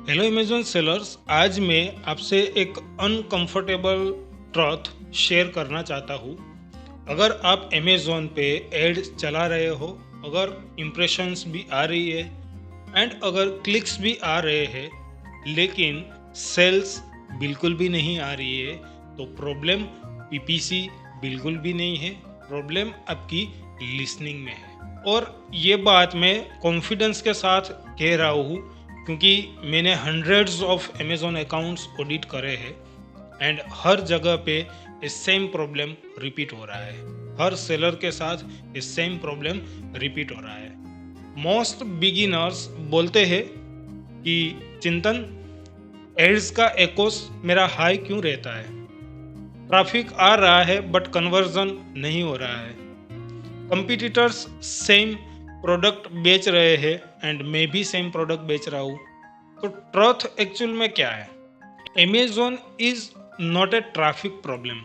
Hello Amazon sellers, आज मैं आपसे एक अनकंफर्टेबल ट्रुथ शेयर करना चाहता हूँ। अगर आप अमेजोन पे एड चला रहे हो, अगर इम्प्रेशंस भी आ रही है एंड अगर क्लिक्स भी आ रहे हैं, लेकिन सेल्स बिल्कुल भी नहीं आ रही है, तो प्रॉब्लम पीपीसी बिल्कुल भी नहीं है, प्रॉब्लम आपकी लिसनिंग में है। और ये बात मैं कॉन्फिडेंस के साथ कह रहा हूँ क्योंकि मैंने hundreds of Amazon accounts audit करे हैं एंड हर जगह पे सेम प्रॉब्लम रिपीट हो रहा है। हर सेलर के साथ सेम प्रॉब्लम रिपीट हो रहा है। मोस्ट बिगिनर्स बोलते हैं कि चिंतन, एड्स का एकोस मेरा हाई क्यों रहता है, ट्रैफिक आ रहा है बट कन्वर्जन नहीं हो रहा है, कंपटीटर्स सेम प्रोडक्ट बेच रहे हैं एंड मैं भी सेम प्रोडक्ट बेच रहा हूँ। तो ट्रुथ एक्चुअल में क्या है? Amazon is not a traffic problem,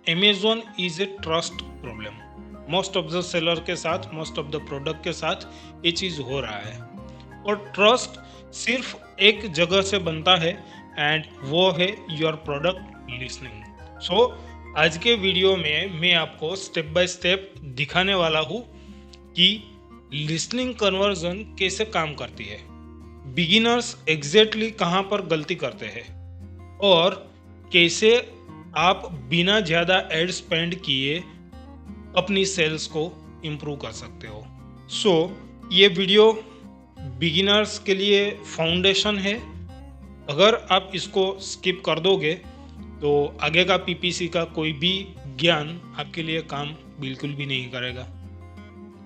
Amazon is a trust problem. Most of the seller के साथ, मोस्ट ऑफ द प्रोडक्ट के साथ ये चीज़ हो रहा है और ट्रस्ट सिर्फ एक जगह से बनता है एंड वो है योर प्रोडक्ट लिसनिंग। सो आज के वीडियो में मैं आपको स्टेप बाय स्टेप दिखाने वाला हूँ कि लिसनिंग कन्वर्जन कैसे काम करती है, बिगिनर्स एग्जैक्टली कहाँ पर गलती करते हैं और कैसे आप बिना ज़्यादा एड स्पेंड किए अपनी सेल्स को इम्प्रूव कर सकते हो। सो ये वीडियो बिगिनर्स के लिए फाउंडेशन है। अगर आप इसको स्किप कर दोगे तो आगे का पीपीसी का कोई भी ज्ञान आपके लिए काम बिल्कुल भी नहीं करेगा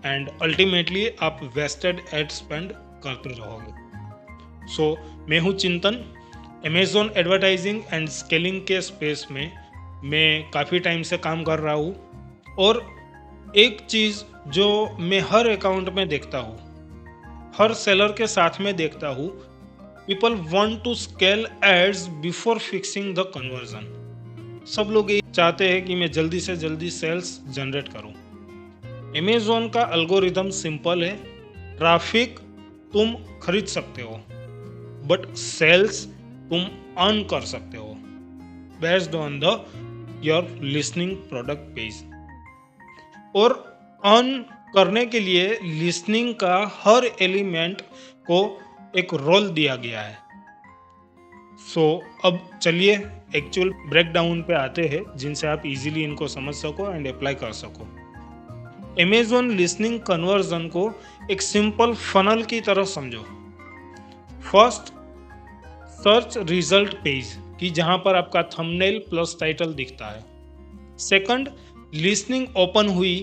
एंड अल्टीमेटली आप वेस्टेड एड स्पेंड करते रहोगे। सो मैं हूँ चिंतन। अमेजोन एडवर्टाइजिंग एंड स्केलिंग के स्पेस में मैं काफ़ी टाइम से काम कर रहा हूँ और एक चीज़ जो मैं हर अकाउंट में देखता हूँ, हर सेलर के साथ में देखता हूँ, people want to scale ads before fixing the conversion. सब लोग ये चाहते हैं कि मैं जल्दी से जल्दी सेल्स जनरेट करूँ। अमेजोन का एल्गोरिदम सिंपल है, ट्रैफिक तुम खरीद सकते हो बट सेल्स तुम अर्न कर सकते हो based on the your listening product page. और अर्न करने के लिए लिसनिंग का हर एलिमेंट को एक रोल दिया गया है। सो अब चलिए एक्चुअल ब्रेकडाउन पे आते हैं जिनसे आप इजीली इनको समझ सको एंड अप्लाई कर सको। अमेजोन लिसनिंग कन्वर्जन को एक सिंपल फनल की तरह समझो। फर्स्ट, सर्च रिजल्ट पेज कि जहां पर आपका थंबनेल प्लस टाइटल दिखता है। सेकंड, लिसनिंग ओपन हुई,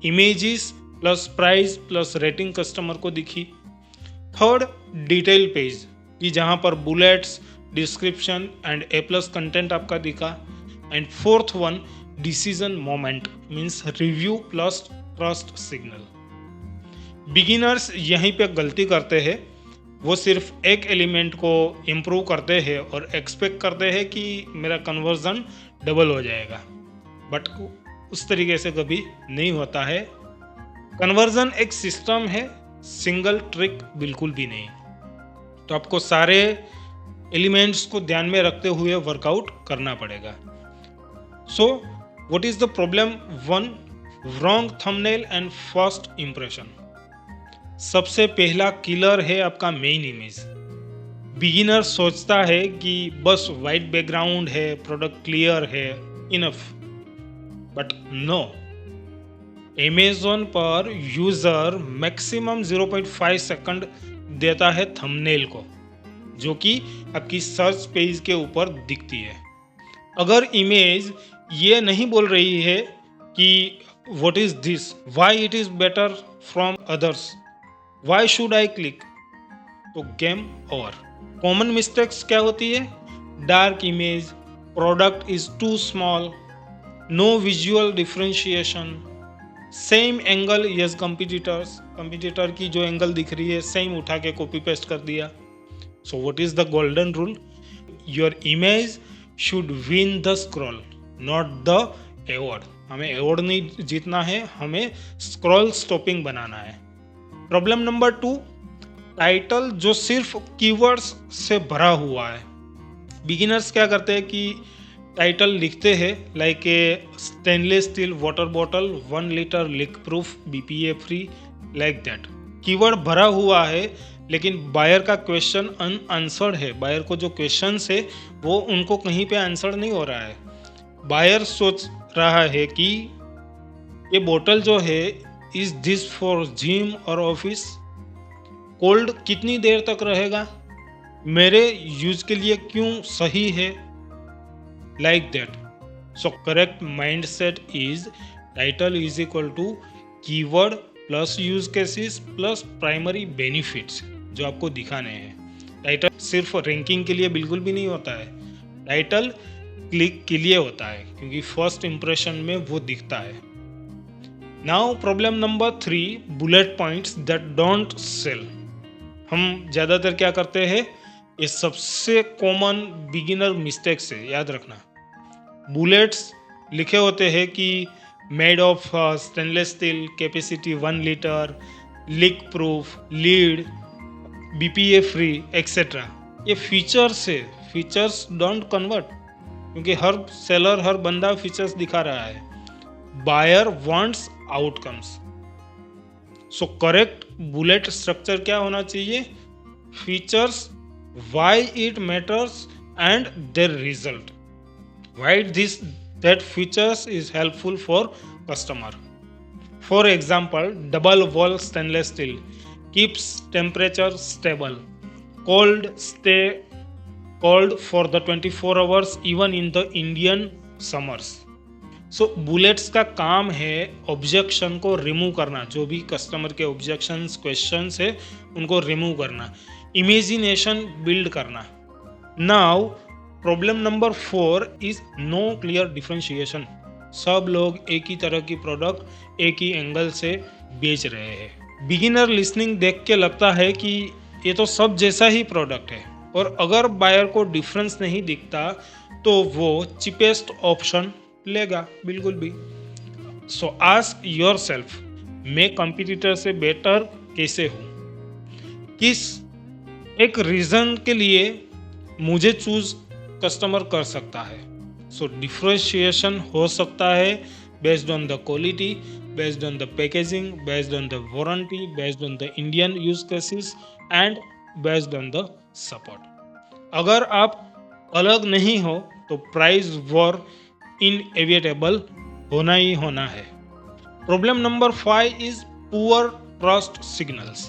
images plus price plus rating customer को दिखी। थर्ड, डिटेल पेज कि जहां पर bullets, description and A plus content आपका दिखा। And fourth one, decision moment means review plus trust signal. Beginners यहीं पे गलती करते हैं, वो सिर्फ एक एलिमेंट को इम्प्रूव करते हैं और एक्सपेक्ट करते हैं कि मेरा कन्वर्जन डबल हो जाएगा, बट उस तरीके से कभी नहीं होता है। कन्वर्जन एक सिस्टम है, सिंगल ट्रिक बिल्कुल भी नहीं। तो आपको सारे एलिमेंट्स को ध्यान में रखते हुए वर्कआउट करना पड़ेगा। So what is the problem? One, wrong thumbnail and first impression. सबसे पहला किलर है आपका मेन इमेज। बिगिनर सोचता है कि बस वाइट बैकग्राउंड है, प्रोडक्ट क्लियर है, इनफ, बट नो। अमेजोन पर यूजर मैक्सिमम 0.5 सेकंड देता है थंबनेल को, जो कि आपकी सर्च पेज के ऊपर दिखती है। अगर इमेज ये नहीं बोल रही है कि what is this, why it is better from others, why should I click, तो गेम ओवर। कॉमन मिस्टेक्स क्या होती है? Dark image, product is too small, no visual differentiation, same angle as competitors, competitor की जो angle दिख रही है same उठा के कॉपी पेस्ट कर दिया। So what is the golden rule? Your image should win the scroll, not the award. हमें अवॉर्ड नहीं जीतना है, हमें स्क्रॉल स्टॉपिंग बनाना है। प्रॉब्लम नंबर 2, टाइटल जो सिर्फ कीवर्ड्स से भरा हुआ है। बिगिनर्स क्या करते हैं कि टाइटल लिखते हैं like a stainless still water bottle 1 litre leak proof BPA free, like that. Keyword भरा हुआ है लेकिन बायर का क्वेश्चन अनआंसर्ड है। बायर को जो क्वेश्चन है वो उनको कहीं पे आंसर नहीं हो रहा है। बायर सोच रहा है कि ये बोतल जो है इज दिस फॉर जिम और ऑफिस, कोल्ड कितनी देर तक रहेगा, मेरे यूज के लिए क्यों सही है, like that. So correct mindset is title is equal to keyword plus use cases plus primary benefits जो आपको दिखाने हैं। टाइटल सिर्फ रैंकिंग के लिए बिल्कुल भी नहीं होता है। टाइटल क्लिक के लिए होता है क्योंकि फर्स्ट इंप्रेशन में वो दिखता है। Now problem number 3, bullet points that don't sell. हम ज़्यादातर क्या करते हैं, ये सबसे कॉमन बिगिनर मिस्टेक्स है, याद रखना। बुलेट्स लिखे होते हैं कि made of stainless steel, capacity 1 litre, leak proof, lead, BPA free etcetera. ये फीचर्स है, फीचर्स डोंट कन्वर्ट, क्योंकि हर सेलर हर बंदा फीचर्स दिखा रहा है। Buyer wants outcomes. So correct bullet structure क्या होना चाहिए, features, why it matters and their result, why this that features is helpful for customer. For example, double wall stainless steel keeps temperature stable, stay cold for the 24 hours even in the Indian summers. So bullets का काम है objection को remove करना, जो भी customer के objections questions है उनको रिमूव करना, इमेजिनेशन बिल्ड करना। Now problem number 4 is no clear differentiation. सब लोग एक ही तरह की प्रोडक्ट एक ही एंगल से बेच रहे हैं। बिगिनर लिसनिंग देख के लगता है कि ये तो सब जैसा ही प्रोडक्ट है, और अगर बायर को डिफरेंस नहीं दिखता तो वो चिपेस्ट ऑप्शन लेगा, बिल्कुल भी। सो आस्क योर सेल्फ, मैं कंपटीटर से बेटर कैसे हूँ, किस एक रीजन के लिए मुझे चूज कस्टमर कर सकता है। सो डिफरेंशिएशन हो सकता है based on the quality, based on the packaging, based on the warranty, based on the Indian use cases and based on the support. अगर आप अलग नहीं हो तो प्राइस वॉर इनएविटेबल होना ही होना है। Problem number 5 is poor trust signals.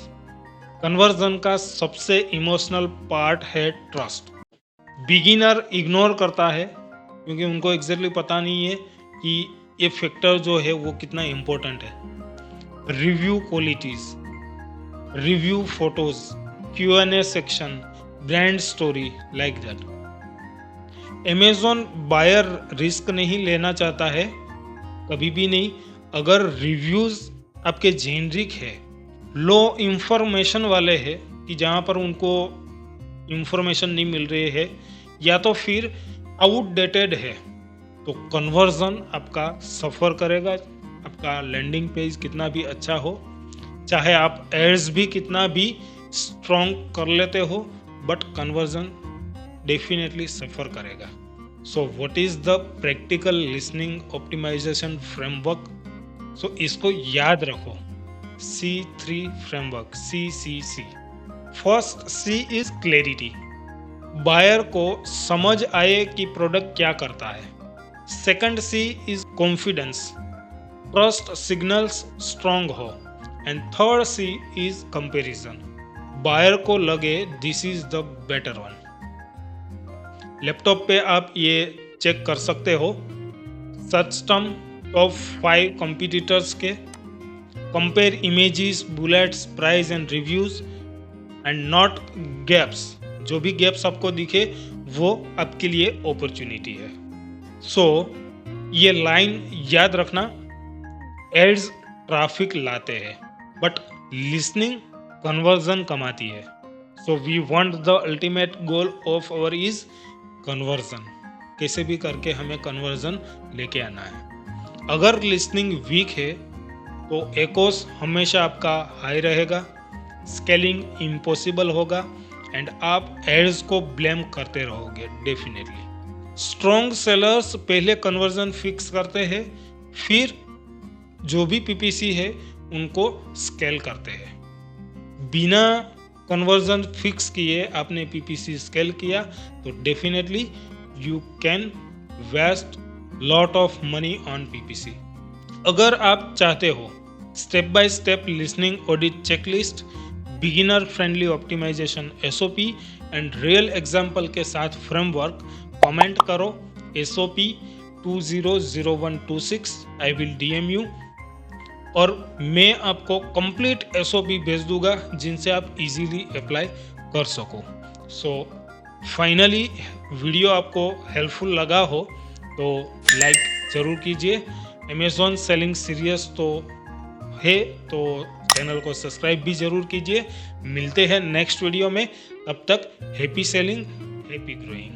Conversion का सबसे इमोशनल पार्ट है ट्रस्ट। बिगिनर इग्नोर करता है क्योंकि उनको एग्जैक्टली पता नहीं है कि ये फैक्टर जो है वो कितना इम्पोर्टेंट है। Review qualities, review photos, Q&A section, brand story, like that. Amazon buyer risk नहीं लेना चाहता है, कभी भी नहीं। अगर रिव्यूज आपके जेनरिक है, लो इंफॉर्मेशन वाले हैं कि जहाँ पर उनको इंफॉर्मेशन नहीं मिल रही है, या तो फिर आउटडेटेड है, तो कन्वर्जन आपका सफ़र करेगा। आपका लैंडिंग पेज कितना भी अच्छा हो, चाहे आप एड्स भी कितना भी स्ट्रॉन्ग कर लेते हो, बट कन्वर्जन डेफिनेटली सफ़र करेगा। So what is the practical listening optimisation framework? So इसको याद रखो, C3 framework, CCC। First C is clarity, buyer को समझ आए कि प्रोडक्ट क्या करता है। Second C is confidence, trust signals strong हो। And third C is comparison, buyer को लगे this is the better one. Laptop पे आप ये चेक कर सकते हो, सर्च टर्म टॉप 5 कॉम्पिटिटर्स के, compare images, bullets, price and reviews and not gaps. जो भी गैप्स आपको दिखे वो आपके लिए अपॉर्चुनिटी है। सो ये लाइन याद रखना, एड्स ट्रैफिक लाते हैं बट लिसनिंग कन्वर्जन कमाती है। So we want the ultimate goal of our is conversion. कैसे भी करके हमें कन्वर्जन लेके आना है। अगर लिसनिंग वीक है तो एकोस हमेशा आपका हाई रहेगा, स्केलिंग इम्पॉसिबल होगा एंड आप एड्स को ब्लेम करते रहोगे डेफिनेटली। स्ट्रॉन्ग सेलर्स पहले कन्वर्जन फिक्स करते हैं, फिर जो भी पीपीसी है उनको स्केल करते हैं। बिना कन्वर्जन फिक्स किए आपने पीपीसी स्केल किया तो definitely you can waste lot of money on PPC. अगर आप चाहते हो step by step listening audit checklist, beginner friendly optimization SOP and real example के साथ फ्रेमवर्क, कमेंट करो SOP 200126, I will DM you और मैं आपको कंप्लीट SOP भेज दूंगा जिनसे आप इजीली अप्लाई कर सको। सो फाइनली वीडियो आपको हेल्पफुल लगा हो तो लाइक ज़रूर कीजिए। अमेज़ॉन सेलिंग सीरियस तो है तो चैनल को सब्सक्राइब भी ज़रूर कीजिए। मिलते हैं नेक्स्ट वीडियो में, तब तक हैप्पी सेलिंग, हैप्पी ग्रोइंग।